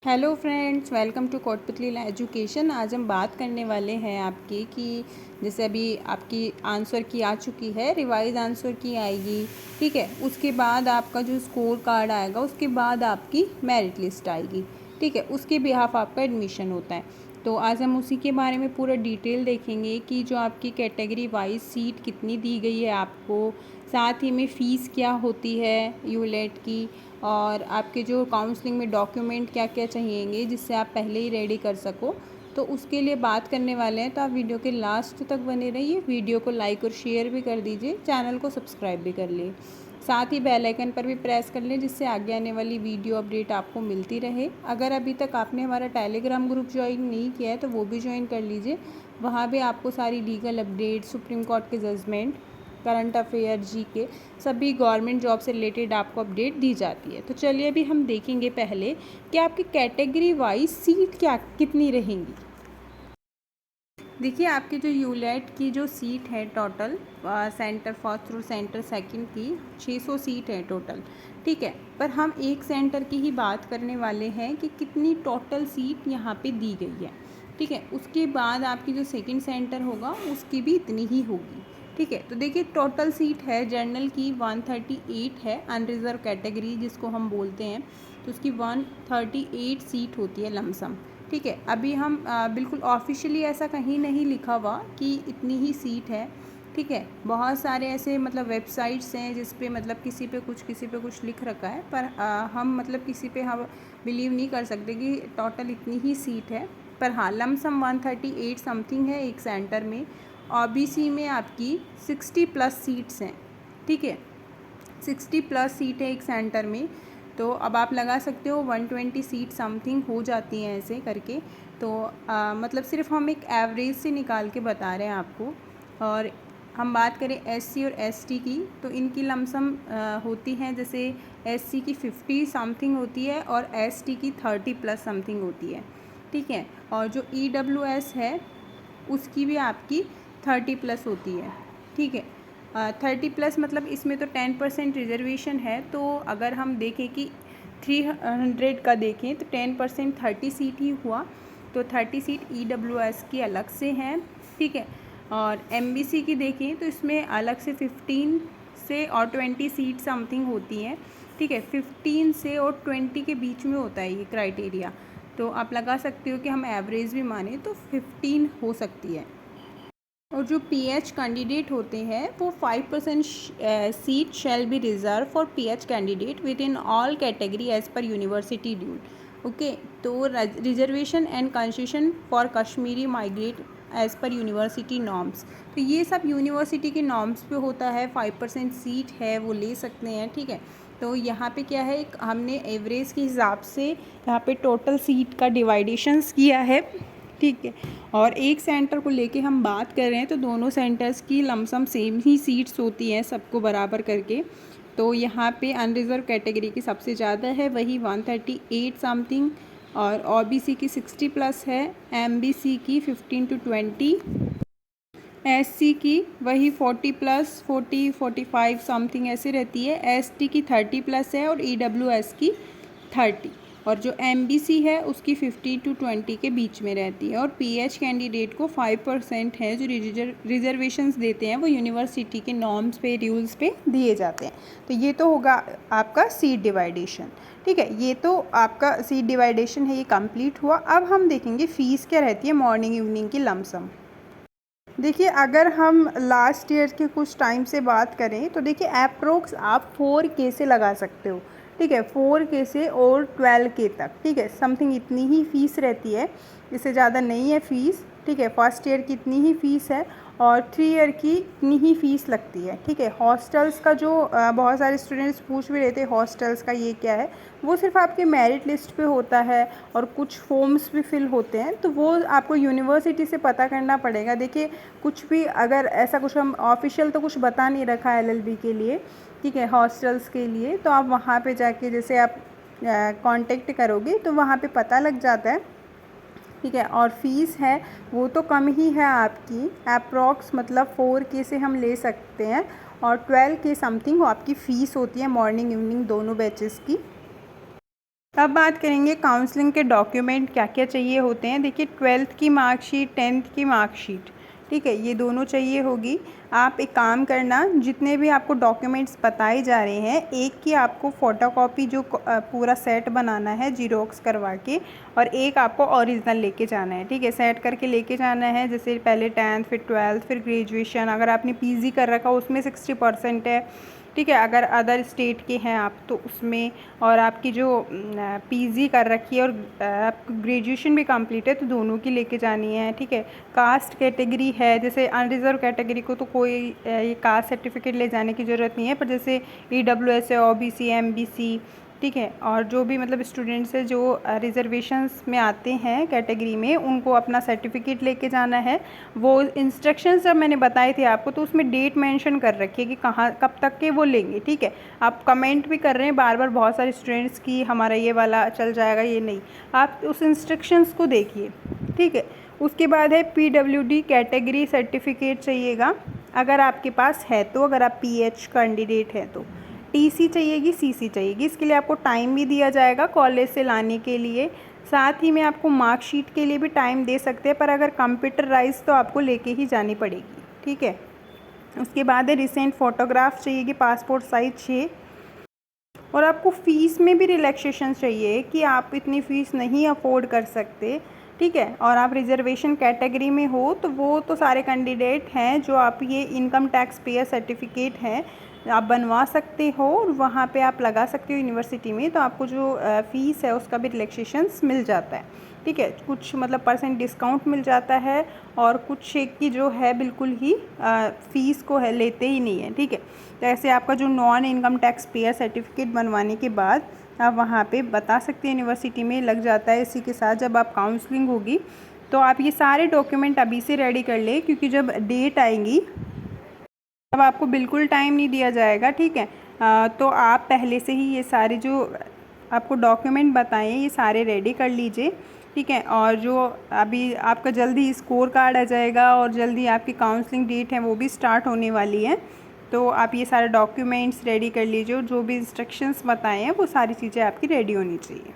Hello friends, welcome to Kotputli education. आज हम बात करने वाले हैं आपकी कि जैसे अभी आपकी आंसर की आ चुकी है, रिवाइज आंसर की आएगी, ठीक है। उसके बाद आपका जो स्कोर कार्ड आएगा, उसके बाद आपकी मेरिट लिस्ट आएगी, ठीक है। उसके बिहाफ आपका एडमिशन होता है। तो आज हम उसी के बारे में पूरा डिटेल देखेंगे कि जो आपकी कैटेगरी वाइज सीट कितनी दी गई है आपको, साथ ही में फ़ीस क्या होती है यूलेट की, और आपके जो काउंसलिंग में डॉक्यूमेंट क्या क्या चाहिएंगे जिससे आप पहले ही रेडी कर सको, तो उसके लिए बात करने वाले हैं। तो आप वीडियो के लास्ट तक बने रहिए। वीडियो को लाइक और शेयर भी कर दीजिए, चैनल को सब्सक्राइब भी कर लिए, साथ ही बेल आइकन पर भी प्रेस कर लें जिससे आगे आने वाली वीडियो अपडेट आपको मिलती रहे। अगर अभी तक आपने हमारा टेलीग्राम ग्रुप ज्वाइन नहीं किया है तो वो भी ज्वाइन कर लीजिए। वहाँ भी आपको सारी लीगल अपडेट, सुप्रीम कोर्ट के जजमेंट, करंट अफेयर, जीके, सभी गवर्नमेंट जॉब से रिलेटेड आपको अपडेट दी जाती है। तो चलिए अभी हम देखेंगे पहले कि आपकी कैटेगरी वाइज सीट क्या कितनी रहेंगी। देखिए, आपकी जो यूलेट की जो सीट है टोटल, सेंटर फर्स्ट और सेंटर सेकंड की 600 सीट है टोटल, ठीक है। पर हम एक सेंटर की ही बात करने वाले हैं कि कितनी टोटल सीट यहाँ पे दी गई है, ठीक है। उसके बाद आपकी जो सेकंड सेंटर होगा उसकी भी इतनी ही होगी, ठीक है। तो देखिए, टोटल सीट है जनरल की 138 है, अनरिजर्व कैटेगरी जिसको हम बोलते हैं, तो उसकी 138 सीट होती है लमसम, ठीक है। अभी हम बिल्कुल ऑफिशियली ऐसा कहीं नहीं लिखा हुआ कि इतनी ही सीट है, ठीक है। बहुत सारे ऐसे मतलब वेबसाइट्स हैं जिस पे मतलब किसी पे कुछ लिख रखा है, पर हम मतलब किसी पे हम बिलीव नहीं कर सकते कि टोटल इतनी ही सीट है। पर हाँ, लमसम 138 समथिंग है एक सेंटर में। ओबीसी में आपकी 60 प्लस सीट्स हैं, ठीक है। 60 प्लस सीट है एक सेंटर में। तो अब आप लगा सकते हो 120 सीट समथिंग हो जाती हैं ऐसे करके। तो मतलब सिर्फ हम एक एवरेज से निकाल के बता रहे हैं आपको। और हम बात करें एससी और एसटी की, तो इनकी लमसम होती हैं, जैसे एससी की 50 समथिंग होती है और एसटी की 30 प्लस समथिंग होती है, ठीक है। और जो ईडब्ल्यूएस है उसकी भी आपकी 30 प्लस होती है, ठीक है। 30 प्लस मतलब इसमें तो 10% रिजर्वेशन है। तो अगर हम देखें कि 300 का देखें तो 10% 30 सीट ही हुआ। तो 30 सीट ईडब्ल्यूएस की अलग से हैं, ठीक है। और एमबीसी की देखें तो इसमें अलग से 15 से और 20 सीट समथिंग होती हैं, ठीक है। 15 से और 20 के बीच में होता है ये क्राइटेरिया। तो आप लगा सकते हो कि हम एवरेज भी माने तो 15 हो सकती है। और जो पीएच कैंडिडेट होते हैं वो 5% seat shall be reserved for PH candidate with in all category as per university rule, okay. तो reservation and concession for Kashmiri migrate as per university norms, तो ये सब यूनिवर्सिटी के नॉर्म्स पे होता है। 5% सीट है वो ले सकते हैं, ठीक है। तो यहाँ पे क्या है, एक हमने एवरेज के हिसाब से यहाँ पे टोटल सीट का डिवाइडेशंस किया है, ठीक है। और एक सेंटर को लेके हम बात कर रहे हैं तो दोनों सेंटर्स की लमसम सेम ही सीट्स होती हैं सबको बराबर करके। तो यहाँ पे अनरिजर्व कैटेगरी की सबसे ज़्यादा है, वही 138 समथिंग, और ओबीसी की 60 प्लस है, एमबीसी की 15 to 20, एससी की वही 40 प्लस 45 समथिंग ऐसे रहती है, एसटी की 30 प्लस है और ईडब्ल्यूएस की 30, और जो एमबीसी है उसकी 50 to 20 के बीच में रहती है। और पीएच कैंडिडेट को 5% है जो रिजर्वेशंस देते हैं, वो यूनिवर्सिटी के नॉर्म्स पे, रूल्स पे दिए जाते हैं। तो ये तो होगा आपका सीट डिवाइडेशन, ठीक है। ये तो आपका सीट डिवाइडेशन है, ये कंप्लीट हुआ। अब हम देखेंगे फ़ीस क्या रहती है मॉर्निंग इवनिंग की लमसम। देखिए, अगर हम लास्ट ईयर के कुछ टाइम से बात करें तो देखिए अप्रोक्स आप 4K से लगा सकते हो, ठीक है। 4K से और 12K तक, ठीक है, समथिंग इतनी ही फ़ीस रहती है, इससे ज़्यादा नहीं है फ़ीस, ठीक है। फर्स्ट ईयर की इतनी ही फ़ीस है और 3 ईयर की इतनी ही फ़ीस लगती है, ठीक है। हॉस्टल्स का जो बहुत सारे स्टूडेंट्स पूछ भी रहे थे हॉस्टल्स का ये क्या है, वो सिर्फ आपके मेरिट लिस्ट पे होता है और कुछ फॉर्म्स भी फिल होते हैं, तो वो आपको यूनिवर्सिटी से पता करना पड़ेगा। देखिए, कुछ भी अगर ऐसा कुछ हम ऑफिशियल तो कुछ बता नहीं रखा है एलएलबी के लिए, ठीक है, हॉस्टल्स के लिए, तो आप वहाँ पे जाके जैसे आप कांटेक्ट करोगे तो वहाँ पे पता लग जाता है, ठीक है। और फीस है वो तो कम ही है आपकी, अप्रॉक्स मतलब 4K से हम ले सकते हैं और 12K समथिंग आपकी फ़ीस होती है मॉर्निंग इवनिंग दोनों बैचेस की। अब बात करेंगे काउंसलिंग के डॉक्यूमेंट क्या क्या चाहिए होते हैं। देखिए 12th की मार्कशीट, 10th की मार्कशीट, ठीक है, ये दोनों चाहिए होगी। आप एक काम करना, जितने भी आपको डॉक्यूमेंट्स बताए जा रहे हैं, एक की आपको फ़ोटोकॉपी जो पूरा सेट बनाना है जीरोक्स करवा के, और एक आपको ओरिजिनल लेके जाना है, ठीक है, सेट करके लेके जाना है। जैसे पहले 10th, फिर 12th, फिर ग्रेजुएशन, अगर आपने पीजी कर रखा उसमें 60% है, ठीक है, अगर अदर स्टेट के हैं आप तो उसमें, और आपकी जो पीजी कर रखी है और आपकी ग्रेजुएशन भी कंप्लीट है तो दोनों की लेके जानी है, ठीक है। कास्ट कैटेगरी है, जैसे अनरिजर्व कैटेगरी को तो कोई ये कास्ट सर्टिफिकेट ले जाने की ज़रूरत नहीं है, पर जैसे EWS है, OBC, MBC, ठीक है, और जो भी मतलब स्टूडेंट्स है जो रिजर्वेशंस में आते हैं कैटेगरी में, उनको अपना सर्टिफिकेट लेके जाना है। वो इंस्ट्रक्शंस जब मैंने बताए थे आपको तो उसमें डेट मेंशन कर रखी है कि कहाँ कब तक के वो लेंगे, ठीक है। आप कमेंट भी कर रहे हैं बार बार बहुत सारे स्टूडेंट्स की हमारा ये वाला चल जाएगा, ये नहीं, आप उस इंस्ट्रक्शंस को देखिए, ठीक है। उसके बाद है PWD कैटेगरी सर्टिफिकेट चाहिएगा, अगर आपके पास है तो, अगर आप PH कैंडिडेट है तो। TC चाहिएगी, CC चाहिएगी, इसके लिए आपको टाइम भी दिया जाएगा कॉलेज से लाने के लिए। साथ ही में आपको मार्कशीट के लिए भी टाइम दे सकते हैं, पर अगर कंप्यूटराइज तो आपको लेके ही जानी पड़ेगी, ठीक है। उसके बाद है रिसेंट फ़ोटोग्राफ चाहिएगी, पासपोर्ट साइज 6, और आपको फ़ीस में भी रिलैक्सेशन चाहिए कि आप इतनी फ़ीस नहीं अफोर्ड कर सकते, ठीक है, और आप रिजर्वेशन कैटेगरी में हो तो वो तो सारे कैंडिडेट हैं जो आप ये इनकम टैक्स पेयर सर्टिफिकेट है आप बनवा सकते हो और वहाँ पे आप लगा सकते हो यूनिवर्सिटी में, तो आपको जो फ़ीस है उसका भी रिलैक्सेशंस मिल जाता है, ठीक है। कुछ मतलब % डिस्काउंट मिल जाता है, और कुछ की जो है बिल्कुल ही फ़ीस को है लेते ही नहीं है, ठीक है। तो ऐसे आपका जो non income tax payer certificate बनवाने के बाद आप वहाँ पे बता सकते हैं यूनिवर्सिटी में लग जाता है। इसी के साथ जब आप काउंसलिंग होगी तो आप ये सारे डॉक्यूमेंट अभी से रेडी कर लें, क्योंकि जब डेट आएंगी तब आपको बिल्कुल टाइम नहीं दिया जाएगा, ठीक है। तो आप पहले से ही ये सारे जो आपको डॉक्यूमेंट बताएं ये सारे रेडी कर लीजिए, ठीक है। और जो अभी आपका जल्दी स्कोर कार्ड आ जाएगा और जल्दी आपकी काउंसलिंग डेट है वो भी स्टार्ट होने वाली है, तो आप ये सारे डॉक्यूमेंट्स रेडी कर लीजिए, और जो भी इंस्ट्रक्शंस बताए हैं वो सारी चीज़ें आपकी रेडी होनी चाहिए।